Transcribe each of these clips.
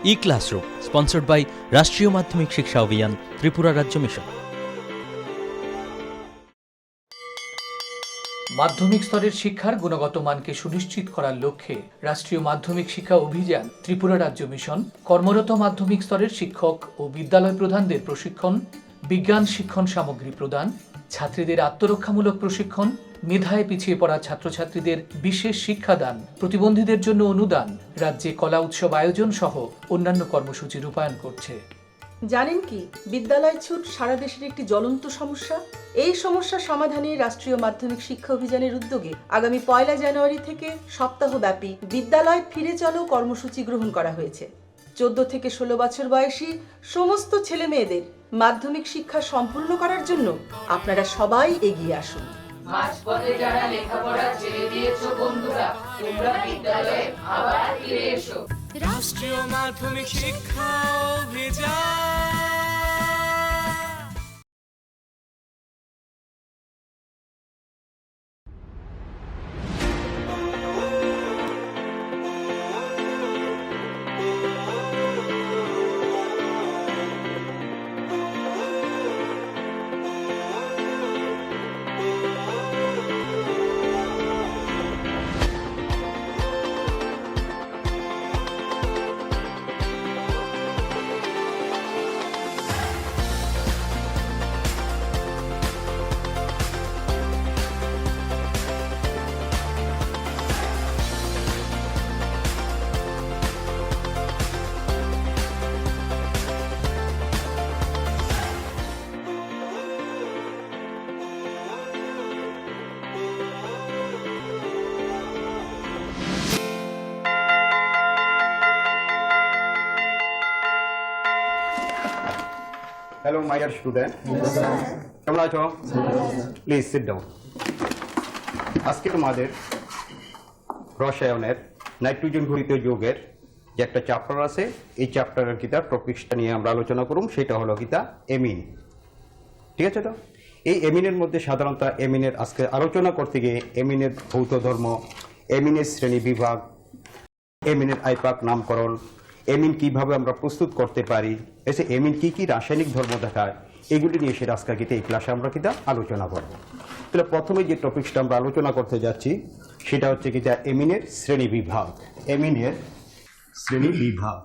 E-Classroom, sponsored by রাষ্ট্রীয় মাধ্যমিক শিক্ষা অভিযান, ত্রিপুরা রাজ্য মিশন। মাধ্যমিক স্তরের শিক্ষার গুণগত মানকে সুনিশ্চিত করার লক্ষ্যে রাষ্ট্রীয় মাধ্যমিক শিক্ষা অভিযান, ত্রিপুরা রাজ্য মিশন কর্মরত মাধ্যমিক স্তরের শিক্ষক ও বিদ্যালয় প্রধানদের প্রশিক্ষণ, বিজ্ঞান শিক্ষণ সামগ্রী প্রদান, ছাত্রীদের আত্মরক্ষামূলক প্রশিক্ষণ, মেধায় পিছিয়ে পড়া ছাত্রছাত্রীদের বিশেষ শিক্ষাদান, প্রতিবন্ধীদের জন্য অনুদান, রাজ্যে কলা উৎসব আয়োজন সহ অন্যান্য কর্মসূচি রূপায়ণ করছে। জানেন কি, বিদ্যালয় ছুট সারা দেশের একটি জ্বলন্ত সমস্যা। এই সমস্যা সমাধানে রাষ্ট্রীয় মাধ্যমিক শিক্ষা অভিযানের উদ্যোগে আগামী 1 জানুয়ারি থেকে সপ্তাহব্যাপী বিদ্যালয় ফিরে চলো কর্মসূচি গ্রহণ করা হয়েছে। 14 থেকে 16 বছর বয়সী সমস্ত ছেলে মেয়েদের মাধ্যমিক শিক্ষা সম্পূর্ণ করার জন্য আপনারা সবাই এগিয়ে আসুন। মাঝপথে যারা লেখাপড়া ছেড়ে দিয়েছো বন্ধুরা, তোমরা বিদ্যালয়ে আবার ফিরে এসো। রাষ্ট্রীয় মাধ্যমিক শিক্ষা অভিযান। Hello, my dear student. কেমন আছো? Please sit down. আজকে তোমাদের রসায়নের নাইট্রোজেন ঘটিত যৌগের যে একটা চ্যাপ্টার আছে, এই চ্যাপ্টারের কিতা টপিকসটা নিয়ে আমরা আলোচনা করুম। সেটা হলো কিতা এমিন। ঠিক আছে? তো এই এমিনের মধ্যে সাধারণত এমিনের আজকে আলোচনা করতে গিয়ে এমিনের ভৌত ধর্ম, এমিনের শ্রেণী বিভাগ, এমিনের আইপাক নামকরণ, এমিন কিভাবে আমরা প্রস্তুত করতে পারি, এসে এমিন কি কি রাসায়নিক ধর্ম দেখায়, এগুলি নিয়ে সেটা আজকে কিতা এই ক্লাসে আমরা কিতা আলোচনা করব। তাহলে প্রথমে যে টপিকসটা আমরা আলোচনা করতে যাচ্ছি সেটা হচ্ছে কিতা এমিনের শ্রেণী বিভাগ। এমিনের শ্রেণী বিভাগ,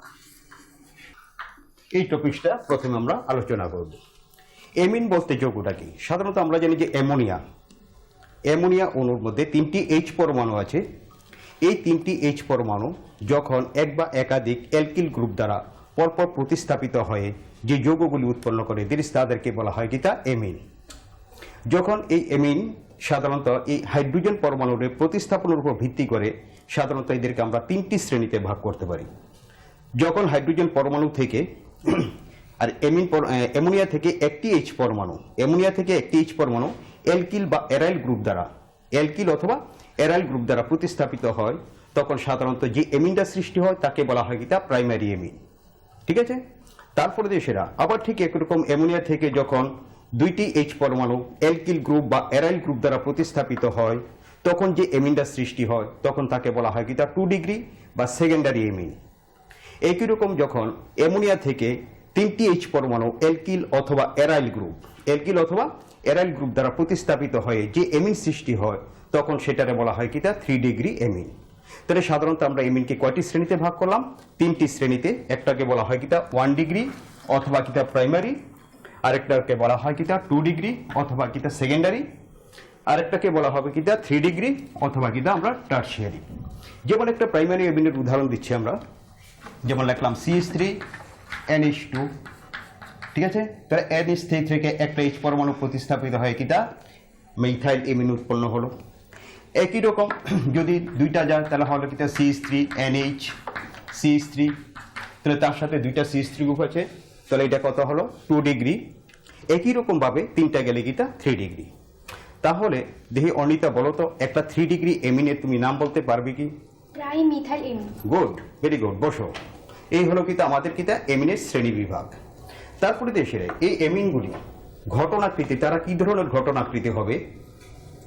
এই টপিকসটা প্রথমে আমরা আলোচনা করব। এমিন বলতে যৌগটা কি? সাধারণত আমরা জানি যে অ্যামোনিয়া অণুর মধ্যে 3টি H পরমাণু আছে। এই 3টি H পরমাণু যখন এক বা একাধিক অ্যালকিল গ্রুপ দ্বারা পরপর প্রতিস্থাপিত হয়ে যে যৌগগুলি উৎপন্ন করে তাদেরকে বলা হয় কিতা এমিন। যখন এই এমিন সাধারণত এই হাইড্রোজেন পরমাণুর প্রতিস্থাপনের উপর ভিত্তি করে সাধারণত এদেরকে আমরা 3টি শ্রেণীতে ভাগ করতে পারি। যখন হাইড্রোজেন পরমাণু থেকে আর অ্যামোনিয়া থেকে একটি H পরমাণু অ্যালকিল বা অ্যারাইল গ্রুপ দ্বারা প্রতিস্থাপিত হয়, তখন সাধারণত যে এমিনটা সৃষ্টি হয় তাকে বলা হয় কিতা প্রাইমারি এমিন। ঠিক আছে? তারপরে দেশেরা আবার ঠিক একরকম অ্যামোনিয়া থেকে যখন 2টি H পরমাণু অ্যালকিল গ্রুপ বা অ্যারাইল গ্রুপ দ্বারা প্রতিস্থাপিত হয়, তখন যে এমিনটা সৃষ্টি হয় তখন তাকে বলা হয় কিতা 2 ডিগ্রি বা সেকেন্ডারি এমিন। একই রকম যখন অ্যামোনিয়া থেকে 3টি H পরমাণু অ্যালকিল অথবা অ্যারাইল গ্রুপ দ্বারা প্রতিস্থাপিত হয়ে যে এমিন সৃষ্টি হয়, তখন সেটারে বলা হয় কিতা 3 ডিগ্রি এমিন। তাহলে সাধারণত আমরা এমিনকে কয়টি শ্রেণীতে ভাগ করলাম? 3টি শ্রেণীতে। একটাকে বলা হয় কিতা 1 ডিগ্রি অথবা কিতা প্রাইমারি, আরেকটাকে বলা হয় কিতা 2 ডিগ্রি অথবা কিতা সেকেন্ডারি, আরেকটাকে বলা হবে কিতা 3 ডিগ্রি অথবা কিতা আমরা টারশিয়ারি। যেমন একটা প্রাইমারি এমিনের উদাহরণ দিচ্ছি আমরা, যেমন লিখলাম CH3 NH2। ঠিক আছে? তাহলে NH3 থেকে একটা H পরমাণু প্রতিস্থাপিত হয় কিতা মিথাইল এমিন উৎপন্ন হলো। একই রকম যদি দুইটা যায় তাহলে হলো কিতা CH3 NH CH3, তাহলে তার সাথে 2টা CH3 গ্রুপ আছে, তাহলে এটা কত হলো 2 ডিগ্রি। একই রকম ভাবে 3টা গেলে কিতা 3 ডিগ্রি। তাহলে দেখি অনিতা বলো তো, একটা 3 ডিগ্রি এমিনের তুমি নাম বলতে পারবে কি? ট্রাইমিথাইল এমিন। গুড, ভেরি গুড, বসো। এই হলো কিতা আমাদের কিতা এমিনের শ্রেণী বিভাগ। তারপরে দেশের এই এমিনগুলি ঘটনাকৃতি, তারা কি ধরনের ঘটনাকৃতি হবে,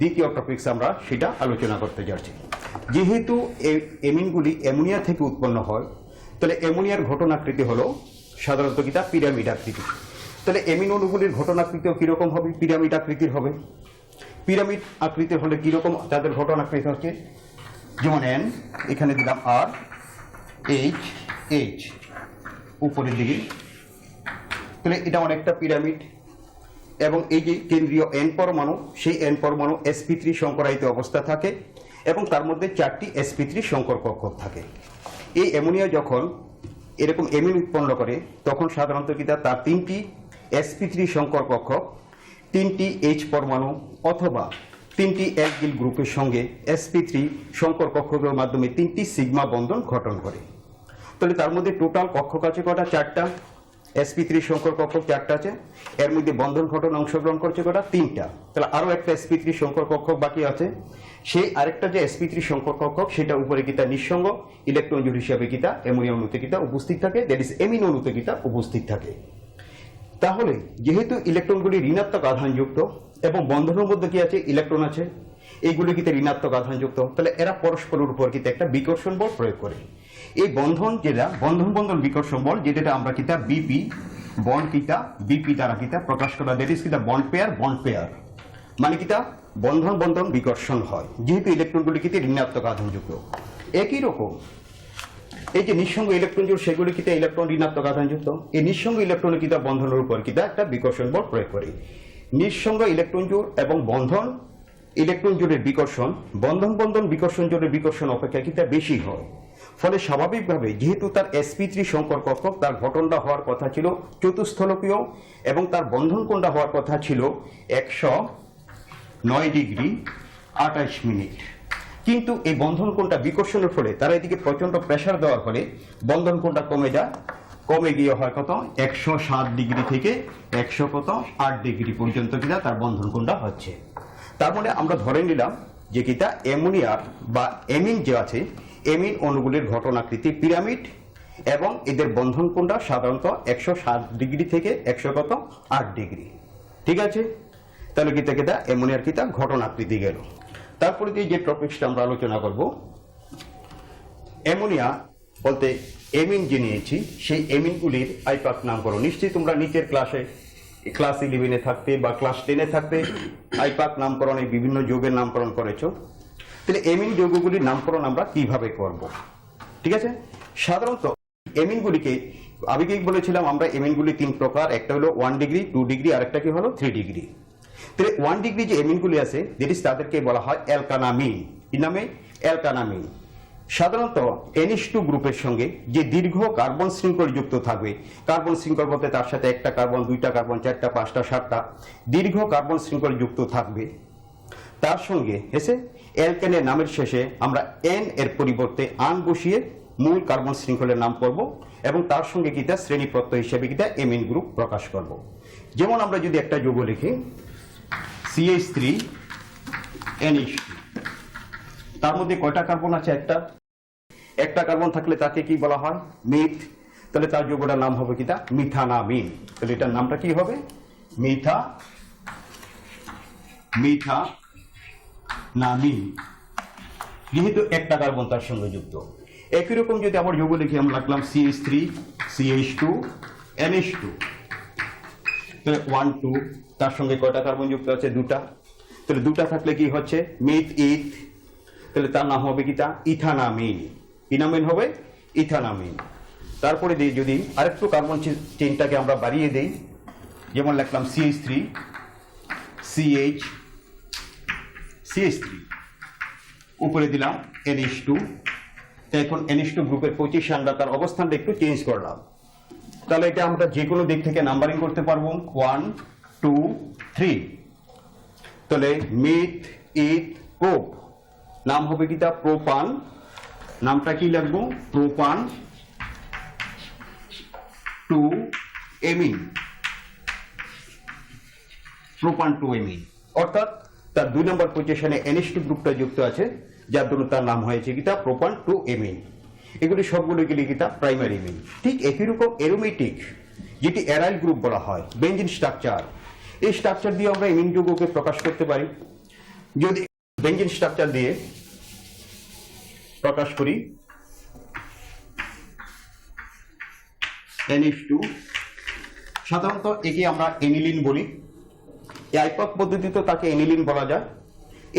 দ্বিতীয় টপিকস আমরা সেটা আলোচনা করতে যাচ্ছি। যেহেতু এই এমিনগুলি অ্যামোনিয়া থেকে উৎপন্ন হয়, তাহলে অ্যামোনিয়ার ঘটনাকৃতি হলো সাধারণত কিটা পিরামিড আকৃতি। তাহলে অ্যামিনো অণুগুলির ঘটনাকৃতিও কিরকম হবে? পিরামিড আকৃতির হবে। পিরামিড আকৃতির হলে কিরকম তাদের ঘটনাকৃতি হচ্ছে, যেমন এন, এখানে দিলাম আর, এইচ, এইচ উপরের দিকে, তাহলে এটা অনেকটা পিরামিড। এবং এই যে কেন্দ্রীয় এন পরমাণু, সেই এন পরমাণু sp3 সংকরায়িত অবস্থা থাকে এবং তার মধ্যে 4টি sp3 সংকর কক্ষক থাকে। এই অ্যামোনিয়া যখন এরকম অ্যামিন উৎপন্ন করে তখন সাধারণত কি তার 3টি sp3 সংকর কক্ষক 3টি H পরমাণু অথবা 3টি অ্যালকিল গ্রুপের সঙ্গে sp3 সংকর কক্ষকের মাধ্যমে 3টি সিগমা বন্ধন গঠন করে। তাহলে তার মধ্যে টোটাল কক্ষক আছে কটা? 4টা। sp3 সংকর কক্ষক 4টা আছে, এর মধ্যে বন্ধন ঘটনা অংশগ্রহণ করছে কটা? 3টা। তাহলে আরো একটা sp3 সংকর কক্ষক বাকি আছে। সেই আরেকটা যে sp3 সংকর কক্ষক সেটা উপরে কিতা নিঃসঙ্গ ইলেকট্রন জোড় হিসাবে কিতা অ্যামোনিয়া অণুতে কিতা উপস্থিত থাকে, দ্যাট ইজ অ্যামিনো অণুতে কিতা উপস্থিত থাকে। তাহলে যেহেতু ইলেকট্রনগুলি ঋণাত্মক আধানযুক্ত এবং বন্ধনের মধ্যে কি আছে? ইলেকট্রন আছে, এইগুলি কিতা ঋণাত্মক আধানযুক্ত, তাহলে এরা পরস্পরের উপর কিতা একটা বিকর্ষণ বল প্রয়োগ করে। এই বন্ধন যেটা বন্ধন বিকর্ষণ বল, যেটা আমরা কিতা বিপি বন্ড কিতা বিপি দ্বারা কিতা প্রকাশ করা, দ্যাট ইজ কিতা বন্ড পেয়ার, মানে কিতা বন্ধন বিকর্ষণ হয় যেহেতু ইলেকট্রনগুলি কিতা ঋণাত্মক আধানযুক্ত। একই রকম এই যে নিঃসঙ্গ ইলেকট্রন জোড়, সেগুলি কিতা ইলেকট্রন ঋণাত্মক আধানযুক্ত, এই নিঃসঙ্গ ইলেকট্রন কিতা বন্ধনের উপর কিতা একটা বিকর্ষণ বল প্রয়োগ করে। নিঃসঙ্গ ইলেকট্রন জোড় এবং বন্ধন ইলেকট্রন জোড়ের বিকর্ষণ বন্ধন বিকর্ষণ জোড়ের বিকর্ষণ অপেক্ষা কিতা বেশি হয়। ফলে স্বাভাবিকভাবে যেহেতু তার sp3 সংকর কক্ষক, তার ঘটনটা হওয়ার কথা ছিল চতুস্থলকীয় এবং তার বন্ধন কোণটা হওয়ার কথা ছিল 109 ডিগ্রি 28 মিনিট, কিন্তু এই বন্ধন কোণটা বিকর্ষণের ফলে তারা এদিকে প্রচন্ড প্রেসার দেওয়ার ফলে বন্ধন কোণটা কমে গিয়ে হয় কত? 107 ডিগ্রি থেকে 108 ডিগ্রি পর্যন্ত কিনা তার বন্ধন কোণটা হচ্ছে। তার মানে আমরা ধরে নিলাম যে কিতা অ্যামোনিয়ার বা অ্যামিন যে আছে, অ্যামিন অণুগুলির ঘটনাকৃতি পিরামিড এবং এদের বন্ধন কোণটা সাধারণত 107 ডিগ্রি থেকে 108 ডিগ্রি। ঠিক আছে, তাহলে কিতা অ্যামোনিয়ার কিতা ঘটনাকৃতি গেল। তারপরে যে টপিকসটা আমরা আলোচনা করব, অ্যামোনিয়া বলতে অ্যামিন যে নিয়েছি সেই অ্যামিনগুলির আইপাক নামকরণ। নিশ্চয়ই তোমরা নিচের ক্লাস 11-এ থাকতে বা ক্লাস 10-এ থাকতে আইপাক নামকরণে বিভিন্ন যৌগের নামকরণ করেছো। তাহলে অ্যামিন যৌগগুলির নামকরণ আমরা কিভাবে করব? ঠিক আছে, সাধারণত অ্যামিনগুলিকে আবেগিক বলেছিলাম আমরা অ্যামিনগুলি 3 প্রকার, একটা হলো 1 ডিগ্রি, 2 ডিগ্রি, আরেকটা কি হলো 3 ডিগ্রি। তাহলে 1 ডিগ্রি যে অ্যামিনগুলি আছে তাদেরকে বলা হয় অ্যালকানামিন। কি নামে? অ্যালকানামিন। সাধারণত NH2 গ্রুপের সঙ্গে যে দীর্ঘ কার্বন শৃঙ্খল যুক্ত থাকবে, কার্বন শৃঙ্খল বলতে তার সাথে একটা কার্বন, 2টা কার্বন, 4টা, 5টা, 7টা দীর্ঘ কার্বন শৃঙ্খল যুক্ত থাকবে, তার সঙ্গে এসে অ্যালকেনের নামের শেষে আমরা N এর পরিবর্তে আন বসিয়ে মূল কার্বন শৃঙ্খলের নাম করব এবং তার সঙ্গে কিতা শ্রেণী প্রত্যয় হিসেবে কিতা অ্যামিন গ্রুপ প্রকাশ করব। যেমন আমরা যদি একটা যৌগ লিখি CH3 NH2, তার মধ্যে কয়টা কার্বন আছে? একটা কার্বন থাকলে তাকে কি বলা হয়? মিথ। তাহলে তার যৌগটার নাম হবে কিতা? মিথানামিন। তাহলে এটার নামটা কি হবে? মিথানামিন, যেহেতু একটা কার্বন তার সঙ্গে যুক্ত। একই রকম যদি আবার যৌগ লিখি, আমরা লিখলাম CH3 CH2 NH2, তাহলে 1 2, তার সঙ্গে কয়টা কার্বন যুক্ত আছে? 2টা। তাহলে 2টা থাকলে কি হচ্ছে? মিথ ইথ, তাহলে তার নাম হবে কিতা? ইথানামিন। কি নামিন হবে? ইথানামিন। তারপরে যদি আরেকটু কার্বন চেইনটাকে আমরা বাড়িয়ে দেই, যেমন লিখলাম CH3 CH3, উপরে দিলাম NH2, এখন NH2 গ্রুপের পজিশন আমরা তার অবস্থানটা একটু চেঞ্জ করলাম। তাহলে এটা আমরা যে কোনো দিক থেকে নাম্বারিং করতে পারবো 1 2 3। তাহলে মিথ ইথ প্রোপ, নাম হবে কিতা? প্রোপান। নামটা কি লিখবো? প্রোপান 2 এমিন, প্রোপান 2 এমিন, অর্থাৎ তার 2 নম্বর পজিশনে NH2 গ্রুপটা যুক্ত আছে, যার জন্য তার নাম হয়েছে কিতা? প্রোপান 2 এমিন। এগুলি সবগুলো গেলে কিতা? প্রাইমারি এমিন। ঠিক একই রকম অ্যারোমেটিক, যেটি অ্যারাইল গ্রুপ বলা হয়, বেঞ্জিন স্ট্রাকচার, এই স্ট্রাকচার দিয়ে আমরা এমিন যৌগকে প্রকাশ করতে পারি। যদি বেঞ্জিন স্ট্রাকচার দিয়ে প্রকাশ করি, NH2, সাধারণত একে আমরা এনিলিন বলি। এই আইপাক পদ্ধতিতে তাকে এনিলিন বলা যায়।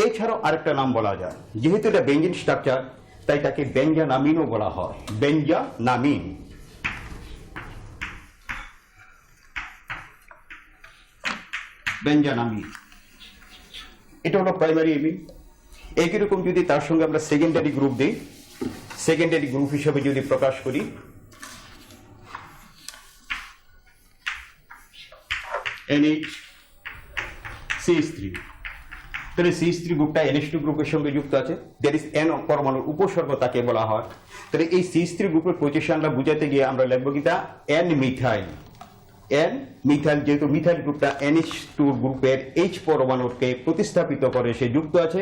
এছাড়াও আরেকটা নাম বলা যায়, যেহেতু এটা বেঞ্জিন স্ট্রাকচার তাই তাকে বেঞ্জানামিনও বলা হয়, বেঞ্জানামিন। বেঞ্জানামিন এটা হলো প্রাইমারি এমিন। একই রকম যদি তার সঙ্গে আমরা সেকেন্ডারি গ্রুপ দিই, সেকেন্ডারি গ্রুপ হিসেবে যদি প্রকাশ করি, NHCH3, তাহলে CH3 গ্রুপটা NH2 গ্রুপের সঙ্গে যুক্ত আছে, দ্যাট ইজ N পরমাণুর উপসর্গ তাকে বলা হয়। তাহলে এই CH3 গ্রুপের পজিশনটা বুঝাতে গিয়ে আমরা লিখবো কিটা N মিথাইল। N মিথাইল, যেহেতু মিথাইল গ্রুপটা NH2 গ্রুপের H পরমাণুকে প্রতিস্থাপিত করে সে যুক্ত আছে,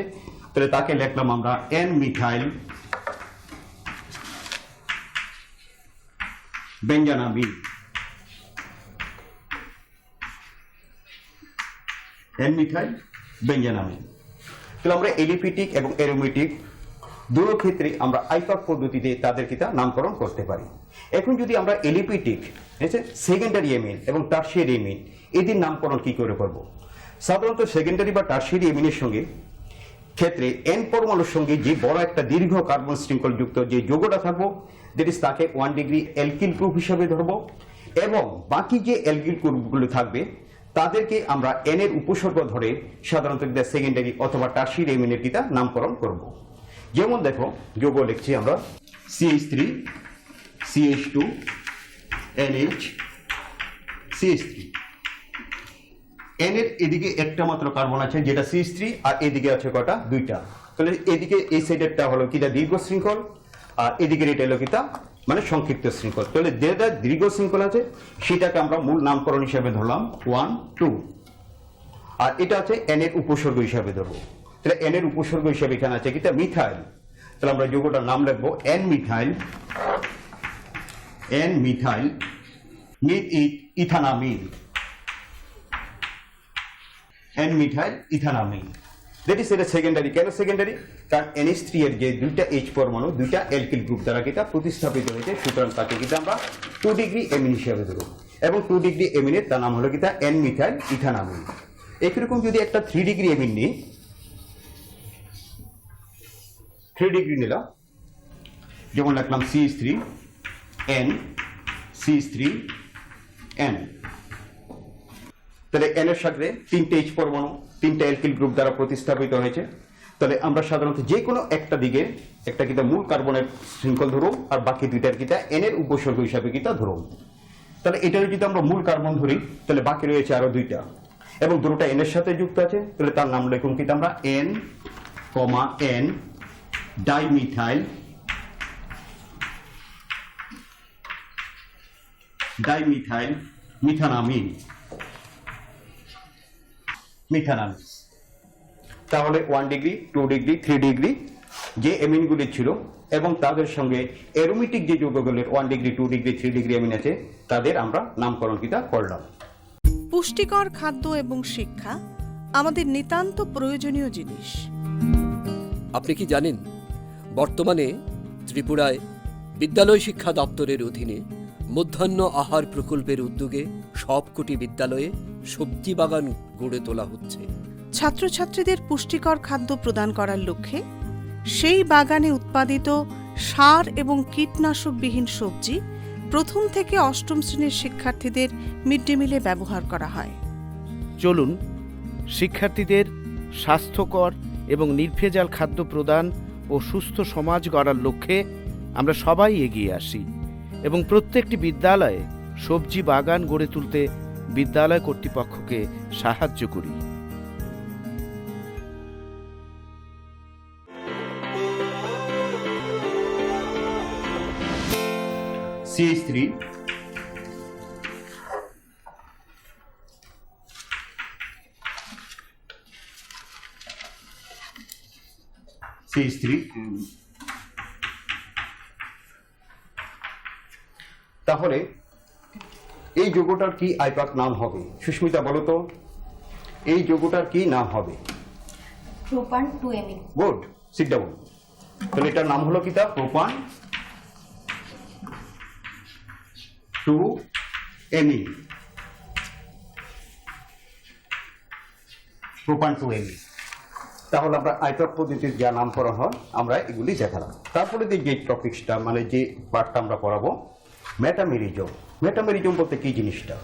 তাহলে তাকে লিখলাম আমরা N methyl benzenamine. N methyl benzenamine. তাহলে আমরা এলিপিটিক এবং অ্যারোমেটিক দুটো ক্ষেত্রে আমরা আইপাক পদ্ধতিতে তাদেরকে নামকরণ করতে পারি। এখন যদি আমরা এলিপিটিক, সেকেন্ডারি এমিন এবং টারশিয়ারি এমিন এদের নামকরণ কি করে করব? সাধারণত সেকেন্ডারি বা টারশিয়ারি এমিনের সঙ্গে ক্ষেত্রে N পরমাণুর সঙ্গে যে বড় একটা দীর্ঘ কার্বন শৃঙ্খল যুক্ত যে যৌগটা থাকবো, দ্যাট ইজ তাকে 1 ডিগ্রি অ্যালকিল গ্রুপ হিসেবে ধরবো, এবং বাকি যে অ্যালকিল গ্রুপগুলো থাকবে তাদেরকে আমরা N এর উপসর্গ ধরে সাধারণত সেকেন্ডারি অথবা টারশিয়ারি এমিনের কিটা নামকরণ করব। যেমন দেখো, যৌগ লিখছি আমরা CH3, CH2, NH, CH3। N এর এদিকে একটা মাত্র কার্বন আছে যেটা CH3, আর এদিকে আছে কটা? দুইটা। তাহলে এদিকে এই সাইডেরটা হলো কিটা দীর্ঘ শৃঙ্খল, আর এদিকের এটা হলো কিটা মানে সংক্ষিপ্ত শৃঙ্খল। তাহলে যেটা দীর্ঘ শৃঙ্খল আছে সেটাকে আমরা মূল নামকরণ হিসেবে ধরলাম 1, 2, আর এটা আছে N এর উপসর্গ হিসাবে ধরবো। তাহলে N এর উপসর্গ হিসেবে এখানে আছে কিটা মিথাইল। তাহলে আমরা যৌগটার নাম লিখবো N methyl, N methyl ethanamine, N methyl ethanamine. That is এটা সেকেন্ডারি। কেন সেকেন্ডারি? কারণ NH3 এর যে দুইটা H পরমাণু দুইটা অ্যালকিল গ্রুপ দ্বারা কিটা প্রতিস্থাপিত হয়েছে, সুতরাং তাকে কিটা আমরা 2 ডিগ্রি এমিন হিসেবে ধরব, এবং 2 ডিগ্রি এমিনের তার নাম হলো কিটা N মিথাইল ইথানামিন। একই রকম যদি একটা 3 ডিগ্রি এমিন নিই, 3 ডিগ্রি নিলাম, যেমন লিখলাম CH3 N, CH3 N। তাহলে N এর সাথে 3টে H পরমাণু 3টে অ্যালকিল গ্রুপ দ্বারা প্রতিস্থাপিত হয়েছে। তাহলে আমরা সাধারণত যে কোনো একটা দিকে একটা কিটা মূল কার্বনের শৃঙ্খল ধরুন, আর বাকি দুইটার কিটা N এর উপসর্গ হিসাবে কিটা ধরুন। তাহলে এটা যদি আমরা মূল কার্বন ধরি, তাহলে বাকি রয়েছে আরো দুইটা, এবং দুটোটা N এর সাথে যুক্ত আছে। তাহলে তার নাম লিখুন কিটা আমরা N, N ডাইমিথাইল, ডাইমিথাইল মিথানামিন, মিথানামিন। তাহলে 1 ডিগ্রি, 2 ডিগ্রি, 3 ডিগ্রি যে এমিনগুলি ছিল এবং তাদের সঙ্গে অ্যারোমেটিক যে যৌগগুলির 1 ডিগ্রি, 2 ডিগ্রি, 3 ডিগ্রি এমিন আছে, তাদের আমরা নামকরণ কিটা করলাম। পুষ্টিকর খাদ্য এবং শিক্ষা আমাদের নিতান্ত প্রয়োজনীয় জিনিস। আপনি কি জানেন, বর্তমানে ত্রিপুরায় বিদ্যালয় শিক্ষা দপ্তরের অধীনে মধ্যাহ্ন আহার প্রকল্পের উদ্যোগে সবকটি বিদ্যালয়ে সবজি বাগান গড়ে তোলা হচ্ছে। ছাত্রছাত্রীদের পুষ্টিকর খাদ্য প্রদান করার লক্ষ্যে সেই বাগানে উৎপাদিত সার এবং কীটনাশকবিহীন সবজি প্রথম থেকে অষ্টম শ্রেণীর শিক্ষার্থীদের মিড ডে মিলে ব্যবহার করা হয়। চলুন শিক্ষার্থীদের স্বাস্থ্যকর এবং নির্ভেজাল খাদ্য প্রদান ও সুস্থ সমাজ গড়ার লক্ষ্যে আমরা সবাই এগিয়ে আসি এবং প্রত্যেকটি বিদ্যালয়ে সবজি বাগান গড়ে তুলতে বিদ্যালয় কর্তৃপক্ষকে সাহায্য করি। CH3 তাহলে এই যৌগটার কি আইপাক নাম হবে? সুস্মিতা বলো তো, এই যৌগটার কি নাম হবে? Propan 2-amine। Good, sit down. তাহলে এটার নাম হলো কিটা? Propan two amine, propan two amine. তাহলে আমরা আইপাক পদ্ধতির যা নামকরণ হয় আমরা এগুলি দেখালাম। তারপরে যে টপিক্সটা মানে যে পার্টটা আমরা পড়াবো মেটামেরিজম। মেটামেরিজম বলতে কি জিনিসটা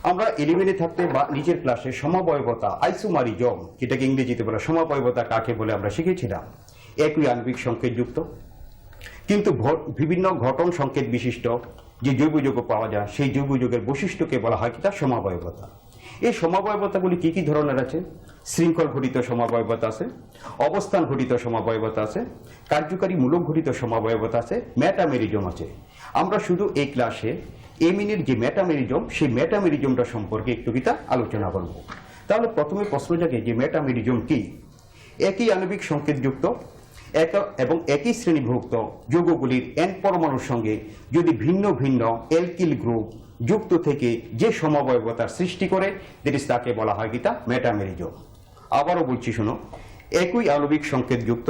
আমরা এলিমেন্টে থাকতে বা নিজের ক্লাসে সমবায়বতা আইসোমারিজম, যেটাকে ইংরেজিতে বলে সমবায়বতা কাকে বলে আমরা শিখেছিলাম। একই আণবিক সংকেত যুক্ত কিন্তু বিভিন্ন ঘটন সংকেত বিশিষ্ট যে জৈব যৌগ পাওয়া যায় সেই জৈব যৌগের বৈশিষ্ট্যকে বলা হয় কি তার সমবায়বতা। এই সমবায়বতাগুলি কি কি ধরনের আছে? শৃঙ্খল ঘটিত সমবায়বতা আছে, অবস্থান ঘটিত সমবায়বতা আছে, কার্যকারী মূলক ঘটিত সমবায়বতা আছে, মেটামেরিজম আছে। আমরা শুধু এই ক্লাসে এমিনের যে মেটামেরিজম সেই মেটামেরিজমটা সম্পর্কে একটু কিতা আলোচনা করব। তাহলে প্রথমে প্রশ্ন জাগে যে মেটামেরিজম কি? একই আণবিক সংকেতযুক্ত এবং একই শ্রেণীভুক্ত যৌগগুলির এন পরমাণুর সঙ্গে যদি ভিন্ন ভিন্ন অ্যালকিল গ্রুপ যুক্ত থেকে যে সমবায়বতার সৃষ্টি করে তাকে বলা হয় কিতা মেটামেরিজম। আবারও বলছি শোনো, একই আণবিক সংকেতযুক্ত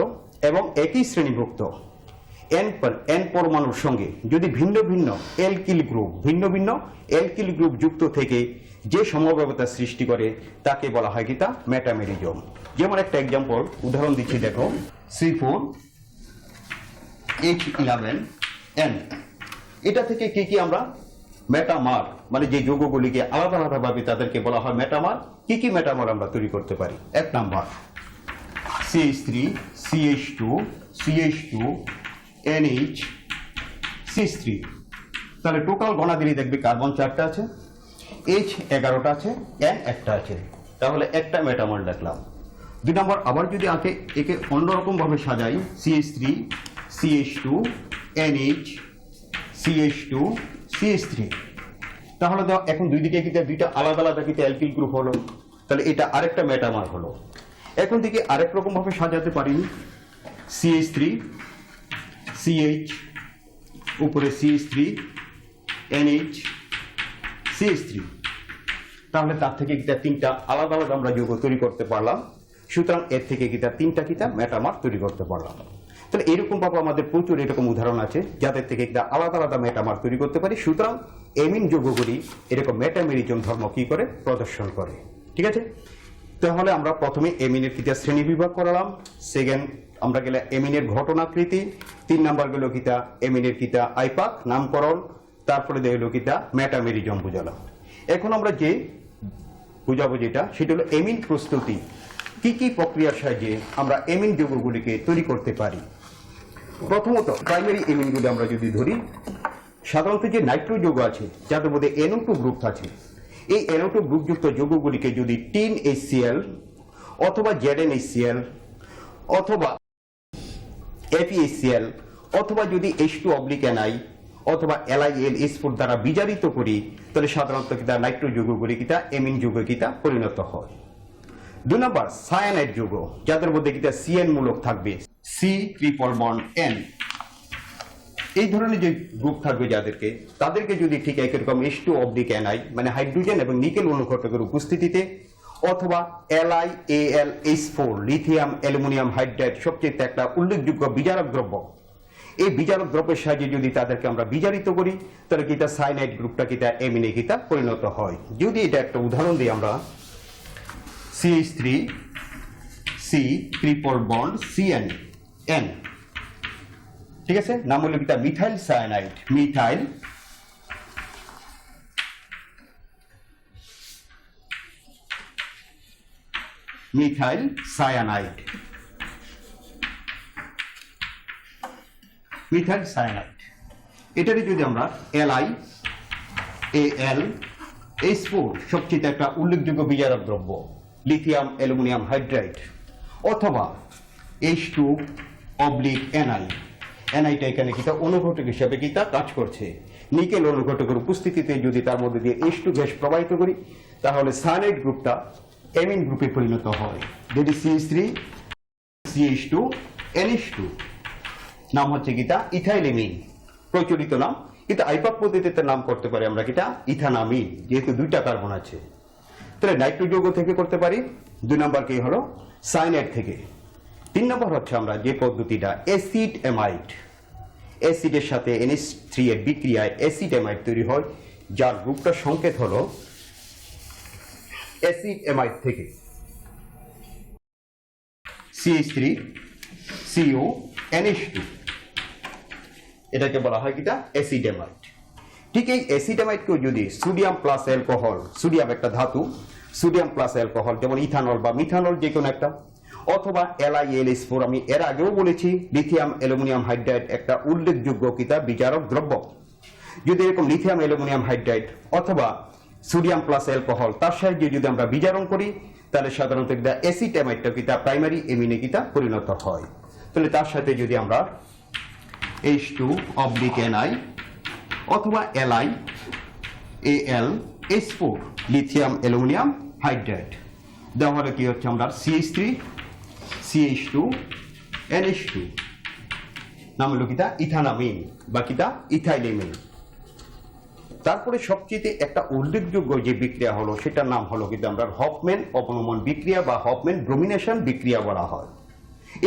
এবং একই শ্রেণীভুক্ত এন পরমাণুর সঙ্গে যদি ভিন্ন ভিন্ন অ্যালকিল গ্রুপ যুক্ত থেকে যে সমবায়বতার সৃষ্টি করে তাকে বলা হয় কিতা মেটামেরিজম। যেমন একটা এক্সাম্পল উদাহরণ দিচ্ছি, দেখো C4H11N, এটা থেকে কি কি আমরা মেটামার মানে যে যৌগগুলিকে আলাদা আলাদা ভাবে তাদেরকে বলা হয় মেটামার। কি কি মেটামার আমরা তৈরি করতে পারি? এক number CH3 CH2 CH2 NH CH3। তাহলে টোটাল গণা দিলে দেখবে কার্বন 4টা আছে, H11টা আছে, N একটা আছে, তাহলে একটা মেটামার দেখলাম। 2 নম্বর আবার যদি একে অন্যরকম ভাবে সাজাই CH3 CH2 NH CH2 CH3, তাহলে তো এখন দুই দিকে কিন্তু দুইটা আলাদা আলাদা কিন্তু অ্যালকিল গ্রুপ হলো, তাহলে এটা আরেকটা মেটামার হলো। এখন থেকে আরেক রকম ভাবে সাজাতে পারি CH3 CH উপরে CH3 NH CH3, তাহলে তার থেকে কিতা তিনটা আলাদা আলাদা আমরা যৌগ তৈরি করতে পারলাম। সুতরাং এর থেকে কিতা তিনটা কিতা মেটামার তৈরি করতে পারলাম। তাহলে এরকম ভাবে আমাদের প্রচুর এরকম উদাহরণ আছে যাদের থেকে কিতা আলাদা আলাদা মেটামার তৈরি করতে পারি। সুতরাং এমিন যৌগগুলি এরকম মেটামেরিজম ধর্ম কি করে প্রদর্শন করে। ঠিক আছে, তাহলে আমরা প্রথমে এমিনের কিতা শ্রেণী বিভাগ করালাম, সেকেন্ড আমরা গেলে এমিনের ঘটনাকৃতি, 3 নাম্বার গেল কিতা এমিনের কিতা আইপাক নামকরণ, তারপরে দেখলো কিতা মেটামেরিজম বুঝালাম। এখন আমরা যে বুঝাবো যেটা সেটা হলো এমিন প্রস্তুতি। কি কি প্রক্রিয়ার সাহায্যে আমরা এমিন যৌগগুলিকে তৈরি করতে পারি? প্রথমত প্রাইমারি এমিনগুলি আমরা যদি ধরি, সাধারণত যে নাইট্রো যৌগ আছে যাদের মধ্যে NO2 গ্রুপ আছে, এই NO2 গ্রুপযুক্ত যৌগগুলিকে যদি টিন HCl অথবা ZnHCl অথবা FeHCl অথবা যদি H2-Ni অথবা LiLH4 দ্বারা বিজারিত করি, তাহলে সাধারণত কিতা নাইট্রো যৌগগুলি কিতা এমিন যৌগে কিতা পরিণত হয়। 2 নম্বর সায়ানাইড যৌগ যাদের মধ্যে কিতা CN মূলক থাকবে, C≡N, এই ধরনের যে গ্রুপ থাকবে তাদেরকে যদি ঠিক একরকম H2-Ni মানে হাইড্রোজেন এবং নিকেল অনুঘটকের উপস্থিতিতে অথবা LiAlH4 লিথিয়াম অ্যালুমিনিয়াম হাইড্রাইড সবচেয়ে একটা উল্লেখযোগ্য বিজারক দ্রব্য, এই বিজারক দ্রব্যের সাহায্যে যদি তাদেরকে আমরা বিজারিত করি তাহলে কিতা সায়ানাইড গ্রুপটা কিতা এমিনে কিতা পরিণত হয়। যদি এটা একটা উদাহরণ দিই আমরা, CH3 C≡CN, ঠিক আছে, নাম হলো কিতা মিথাইল সায়ানাইড, মিথাইল সায়ানাইড। এটারই যদি আমরা LiAlH4 সবচেয়ে একটা উল্লেখযোগ্য বিজারক দ্রব্য লিথিয়াম অ্যালুমিনিয়াম হাইড্রাইড অথবা H2-Ni, Niটা এখানে কিতা অনুঘটক হিসাবে কিতা কাজ করছে। নিকেল অনুঘটকের উপস্থিতিতে যদি তার মধ্যে দিয়ে H2 গ্যাস প্রবাহিত করি তাহলে সায়ানাইড গ্রুপটা এমিন গ্রুপে পরিণত হয়, যেটি CH3 CH2 NH2, নাম হচ্ছে কিতা ইথাইল এমিন প্রচলিত নাম, কিন্তু আইপাক পদ্ধতিতে নাম করতে পারি আমরা কিতা ইথানামিন, যেহেতু 2টা কার্বন আছে। তাহলে নাইট্রো যৌগ থেকে করতে পারি। 2 নম্বর কি হলো সায়ানাইড থেকে। 3 নম্বর হচ্ছে আমরা যে পদ্ধতিটা অ্যাসিড অ্যামাইড, অ্যাসিডের সাথে NH3 এর বিক্রিয়ায় অ্যাসিড অ্যামাইড তৈরি হয়, যার গ্রুপটার সংকেত হলো অ্যাসিড অ্যামাইড থেকে CH3 CO NH2, এটাকে বলা হয় কিটা অ্যাসিড অ্যামাইড। ঠিক এই অ্যাসিড অ্যামাইডকেও যদি সোডিয়াম প্লাস অ্যালকোহল, সোডিয়াম একটা ধাতু, সোডিয়াম প্লাস অ্যালকোহল যেমন ইথানল বা মিথানল যে কোনো একটা, অথবা LiLH4, আমি এর আগেও বলেছি লিথিয়াম অ্যালুমিনিয়াম হাইড্রাইড একটা উল্লেখযোগ্য কিতা বিচারক দ্রব্য। যদি এরকম লিথিয়াম অ্যালুমিনিয়াম হাইড্রাইড অথবা সোডিয়াম প্লাস অ্যালকোহল তার সাহায্যে যদি আমরা বিজারণ করি, তাহলে সাধারণত কিতা অ্যাসিড অ্যামাইডটা কিতা প্রাইমারি এমিনে কিতা পরিণত হয়। তাহলে তার সাথে যদি আমরা H2/Ni অথবা LiAlH4 লিথিয়াম অ্যালুমিনিয়াম হাইড্রাইড দেওয়া হলে কি হচ্ছে আমরা CH3 CH2 NH2 নাম হলো কিতা ইথানামিন বা কিতা ইথাইলেমিন। তারপরে সবচেয়ে একটা উল্লেখযোগ্য যে বিক্রিয়া হলো সেটার নাম হলো কিন্তু আমরা হফম্যান অবনমন বিক্রিয়া বা হফম্যান ব্রোমিনেশন বিক্রিয়া বলা হয়।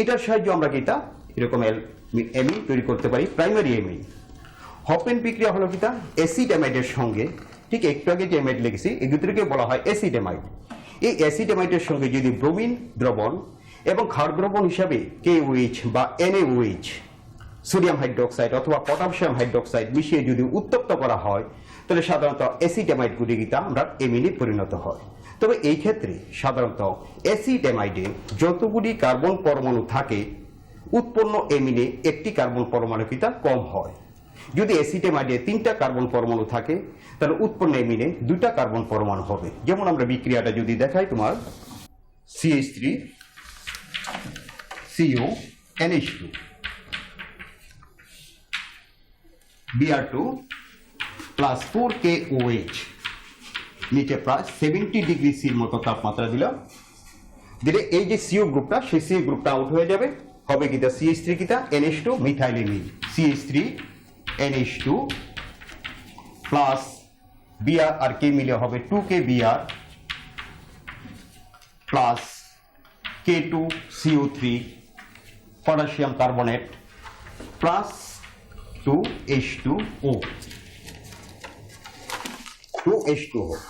এটার সাহায্যে আমরা কিতা এরকম এমিন তৈরি করতে পারি, প্রাইমারি এমিন। হফম্যান বিক্রিয়া হলো কিতা অ্যাসিড অ্যামাইডের সঙ্গে, ঠিক একটু আগে যে অ্যামাইড লিখেছি এই দুটোকে বলা হয় অ্যাসিড অ্যামাইড। এই অ্যাসিড অ্যামাইডের সঙ্গে যদি ব্রোমিন দ্রবণ এবং ক্ষার দ্রবণ হিসাবে KOH বা NaOH সোডিয়াম হাইড্রোক্সাইড অথবা পটাশিয়াম হাইড্রোক্সাইড মিশিয়ে যদি উত্তপ্ত করা হয়, তাহলে সাধারণত অ্যাসিড অ্যামাইডগুলি কিতা আমরা এমিনে পরিণত হয়। তবে এই ক্ষেত্রে সাধারণত অ্যাসিড অ্যামাইডে যতগুলি কার্বন পরমাণু থাকে, উৎপন্ন এমিনে একটি কার্বন পরমাণু কিতা কম হয়। যদি অ্যাসিড অ্যামাইডে 3টা কার্বন পরমাণু থাকে, তাহলে উৎপন্ন এমিনে 2টা কার্বন পরমাণু হবে। যেমন আমরা বিক্রিয়াটা যদি দেখাই, তোমার CH3 CO NH2 Br2 plus 4KOH, নিচে প্রায় 70 ডিগ্রি সির মতো তাপমাত্রা দিলাম, দিলে এই যে CO গ্রুপটা সেই CO গ্রুপটা আউট হয়ে যাবে, হবে কিতা CH3 কিতা NH2 মিথাইলেমিন, CH3 NH2 plus Br আর K মিলে হবে 2KBr plus K2CO3 potassium carbonate plus 2H2O।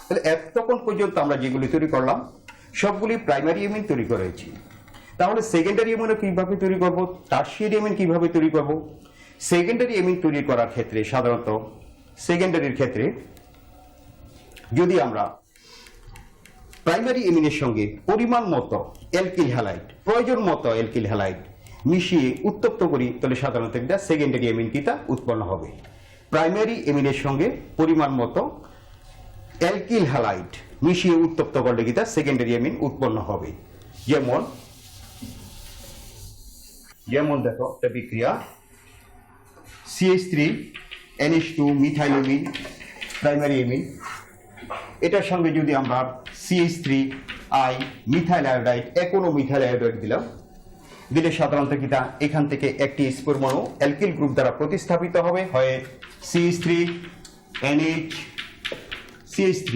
তাহলে এতক্ষণ পর্যন্ত আমরা যেগুলি তৈরি করলাম সবগুলি প্রাইমারি এমিন তৈরি করেছি। তাহলে সেকেন্ডারি এমিনও কিভাবে তৈরি করব, টারশিয়ারি এমিন কিভাবে তৈরি করব? সেকেন্ডারি এমিন তৈরি করার ক্ষেত্রে সাধারণত সেকেন্ডারির ক্ষেত্রে যদি আমরা প্রাইমারি এমিনের সঙ্গে পরিমাণ মতো অ্যালকিল হ্যালাইড, প্রয়োজন মতো অ্যালকিল হ্যালাইড মিশিয়ে উত্তপ্ত করি, তাহলে সাধারণত একটা সেকেন্ডারি এমিন কিতা উৎপন্ন হবে। প্রাইমারি এমিনের সঙ্গে পরিমাণ মতো অ্যালকিল হ্যালাইড মিশিয়ে উত্তপ্ত করলে কিতা সেকেন্ডারি এমিন উৎপন্ন হবে। যেমন দেখো একটা বিক্রিয়া CH3 NH2 মিথাইলেমিন প্রাইমারি এমিন, এটার সঙ্গে যদি আমরা CH3I মিথাইল আয়োডাইড, একোনো মিথাইল আয়োডাইড দিলে সাধারণত কিতা এখান থেকে একটি S পরমাণু অ্যালকিল গ্রুপ দ্বারা প্রতিস্থাপিত হবে, হয় CH3 NH CH3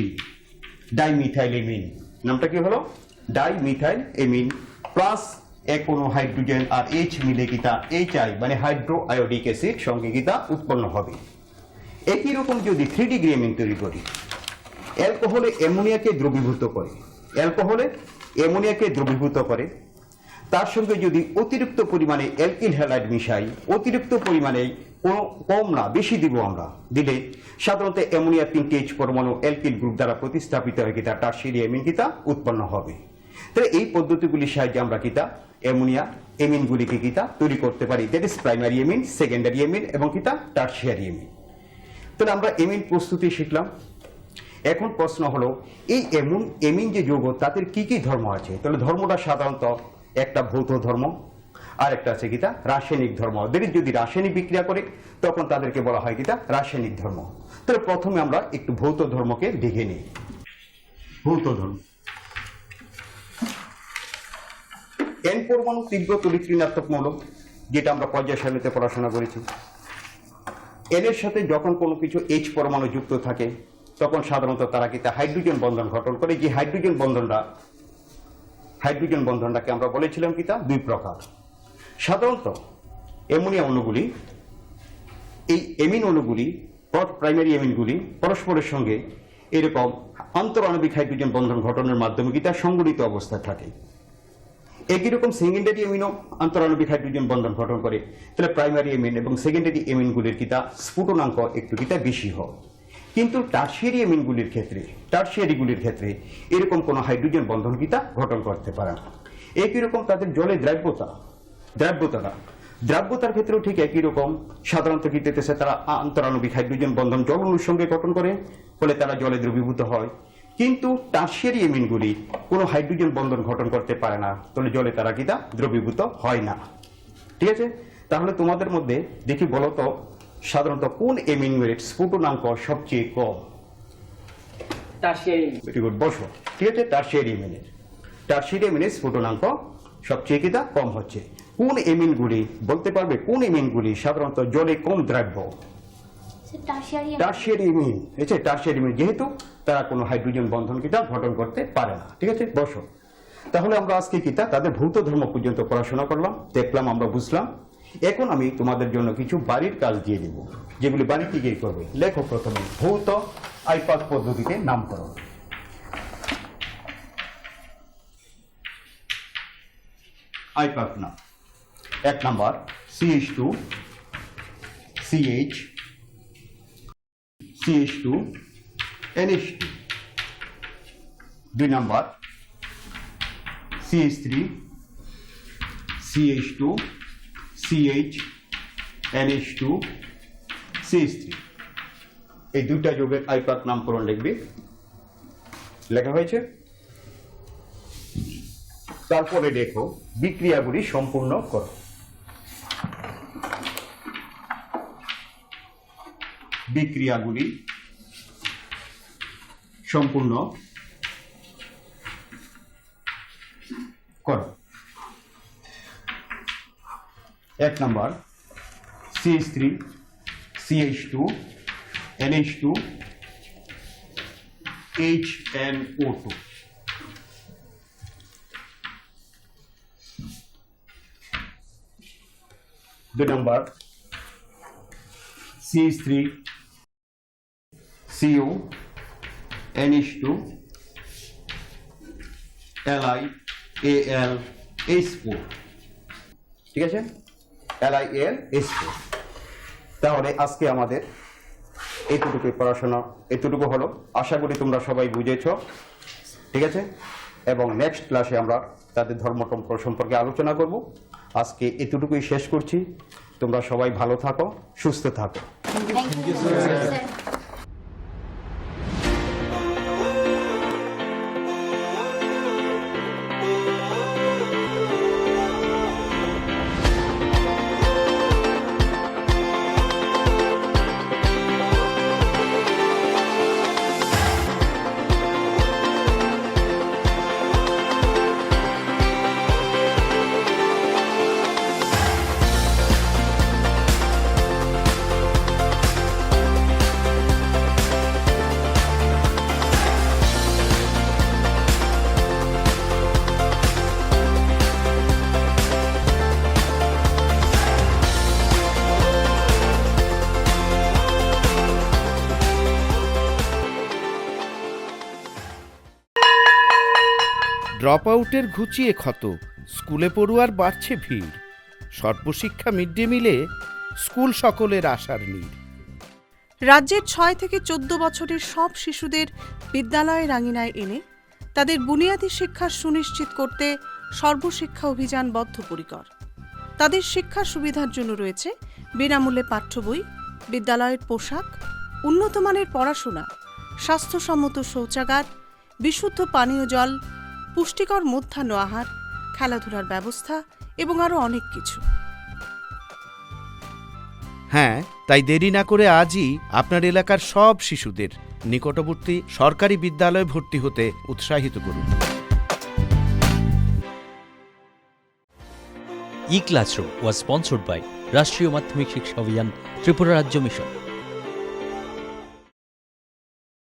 ডাইমিথাইলেমিন, নামটা কি হলো ডাইমিথাইল এমিন, প্লাস একোনো হাইড্রোজেন আর H মিলে কিতা HI মানে হাইড্রো আয়োডিক অ্যাসিড সঙ্গে কিতা উৎপন্ন হবে। একই রকম যদি 3 ডিগ্রি এমিন তৈরি করি, অ্যালকোহলে অ্যামোনিয়াকে দ্রবীভূত করে, অ্যালকোহলে অ্যামোনিয়াকে দ্রবীভূত করে, তার সঙ্গে যদি অতিরিক্ত পরিমাণে অ্যালকিল হ্যালাইড মিশাই, অতিরিক্ত পরিমাণে কোনো কম না বেশি দিব আমরা, দিলে সাধারণত অ্যামোনিয়া 3টি H পরমাণু অ্যালকিল গ্রুপ দ্বারা প্রতিস্থাপিত হয়ে কিতা টারশিয়ারি এমিন কিতা উৎপন্ন হবে। তাহলে এই পদ্ধতিগুলির সাহায্যে আমরা কিতা অ্যামোনিয়া এমিনগুলিকে কিতা তৈরি করতে পারি, দ্যাট ইজ প্রাইমারি এমিন, সেকেন্ডারি এমিন এবং কিতা টারশিয়ারি এমিন। তাহলে আমরা এমিন প্রস্তুতি শিখলাম। এখন প্রশ্ন হলো এই এমিন যে যৌগ তাদের কি কি ধর্ম আছে? তাহলে ধর্মটা সাধারণত একটা ভৌত ধর্ম আর একটা আছে কিতা রাসায়নিক ধর্ম। যদি রাসায়নিক বিক্রিয়া করে তখন তাদেরকে বলা হয় কিতা রাসায়নিক ধর্ম। তাহলে প্রথমে আমরা একটু ভৌত ধর্মকে দেখে নিই। ভৌত ধর্ম, N পরমাণু তীব্র তড়িৎ ঋণাত্মক মৌল, যেটা আমরা পর্যায় সারণীতে পড়াশোনা করেছি। N এর সাথে যখন কোনো কিছু H পরমাণু যুক্ত থাকে তখন সাধারণত তারা কিতা হাইড্রোজেন বন্ধন গঠন করে। যে হাইড্রোজেন বন্ধনটাকে আমরা বলেছিলাম কিতা 2 প্রকার। সাধারণত অ্যামোনিয়া অণুগুলি এই এমিন অণুগুলি প্রাইমারি এমিনগুলি পরস্পরের সঙ্গে এরকম আন্তঃআণবিক হাইড্রোজেন বন্ধন ঘটনের মাধ্যমে কি তার সংগঠিত অবস্থায় থাকে। একই রকম সেকেন্ডারি এমিনও আন্তঃআণবিক হাইড্রোজেন বন্ধন গঠন করে, তাহলে প্রাইমারি এমিন এবং সেকেন্ডারি এমিনগুলির কিতা স্ফুটনাঙ্ক একটু কিতা বেশি হয়। কিন্তু টারশিয়ারি এমিনগুলির ক্ষেত্রে, টারশিয়ারিগুলির ক্ষেত্রে এরকম কোনো হাইড্রোজেন বন্ধন কিতা গঠন করতে পারে না। একই রকম তাদের জলে দ্রাব্যতার ক্ষেত্রেও ঠিক একই রকম। সাধারণত কি তেতেছে তারা আন্তঃআণবিক হাইড্রোজেন বন্ধন জল অণুর সঙ্গে গঠন করে, ফলে তারা জলে দ্রবীভূত হয়। কিন্তু টারশিয়ারি এমিনগুলি কোনো হাইড্রোজেন বন্ধন গঠন করতে পারে না, তাহলে জলে তারা কিতা দ্রবীভূত হয় না। ঠিক আছে, তাহলে তোমাদের মধ্যে দেখি বলো তো সাধারণত কোন এমিনের স্ফুটনাঙ্ক সবচেয়ে কম? টারশিয়ারি। ভেরি গুড, বসো। ঠিক আছে, টারশিয়ারি এমিনের স্ফুটনাঙ্ক সবচেয়ে কিতা কম হচ্ছে। কোন এমিনগুলি বলতে পারবে, কোন এমিনগুলি সাধারণত জলে কম দ্রাব্য? টারশিয়ারি এমিন। টারশিয়ারি এমিন, যেহেতু তারা কোনো হাইড্রোজেন বন্ধন কিতা গঠন করতে পারে না। ঠিক আছে, বসো। তাহলে আমরা আজকে কিতা তাদের ভৌত ধর্ম পর্যন্ত পড়াশোনা করলাম, দেখলাম, আমরা বুঝলাম। এখন আমি তোমাদের জন্য কিছু বাড়ির কাজ দিয়ে দেব, যেগুলি বাড়িতে গিয়ে করবে। লেখো প্রথমে ভৌত আইপাক পদ্ধতিতে নামকরণ। আইপাক নাম। 1 number CH2 CH CH2 NH2। 2 number CH3 CH2 CH NH2 CH3। এই দুইটা যৌগের আইপাক নামকরণ লিখবে। লেখা হয়েছে? তারপরে দেখো বিক্রিয়াগুলি সম্পূর্ণ করো। বিক্রিয়াগুলি সম্পূর্ণ করো। 1 number CH3 CH2 NH2 HNO2। 2 number CH3 CO NH2 LiAlH4। ঠিক আছে, LiAlH4। তাহলে আজকে আমাদের এতটুকু পড়াশোনা, এতটুকু হলো। আশা করি তোমরা সবাই বুঝেছো। ঠিক আছে, এবং নেক্সট ক্লাসে আমরা তাদের ধর্মতন্ত্র সম্পর্কে আলোচনা করব। আজকে এতটুকুই শেষ করছি। তোমরা সবাই ভালো থাকো, সুস্থ থাকো। ড্রপ আউটের ঘুচিয়ে ক্ষত, স্কুলে পড়ুয়ার বাড়ছে ভিড়। সর্বশিক্ষা মিড ডে মিলে স্কুল সকলের আশার নীড়। রাজ্যের 6 থেকে 14 বছরের সব শিশুদের বিদ্যালয়ের আঙিনায় এনে তাদের বুনিয়াদী শিক্ষা সুনিশ্চিত করতে সর্বশিক্ষা অভিযান বদ্ধপরিকর। তাদের শিক্ষার সুবিধার জন্য রয়েছে বিনামূল্যে পাঠ্য বই, বিদ্যালয়ের পোশাক, উন্নতমানের পড়াশোনা, স্বাস্থ্যসম্মত শৌচাগার, বিশুদ্ধ পানীয় জল, পুষ্টিকর মধ্যাহ্ন আহার, খেলাধুলার ব্যবস্থা এবং আরও অনেক কিছু। হ্যাঁ, তাই দেরি না করে আজই আপনার এলাকার সব শিশুদের নিকটবর্তী সরকারি বিদ্যালয়ে ভর্তি হতে উৎসাহিত করুন। E-Classroom was sponsored by রাষ্ট্রীয় মাধ্যমিক শিক্ষা অভিযান ত্রিপুরা রাজ্য মিশন।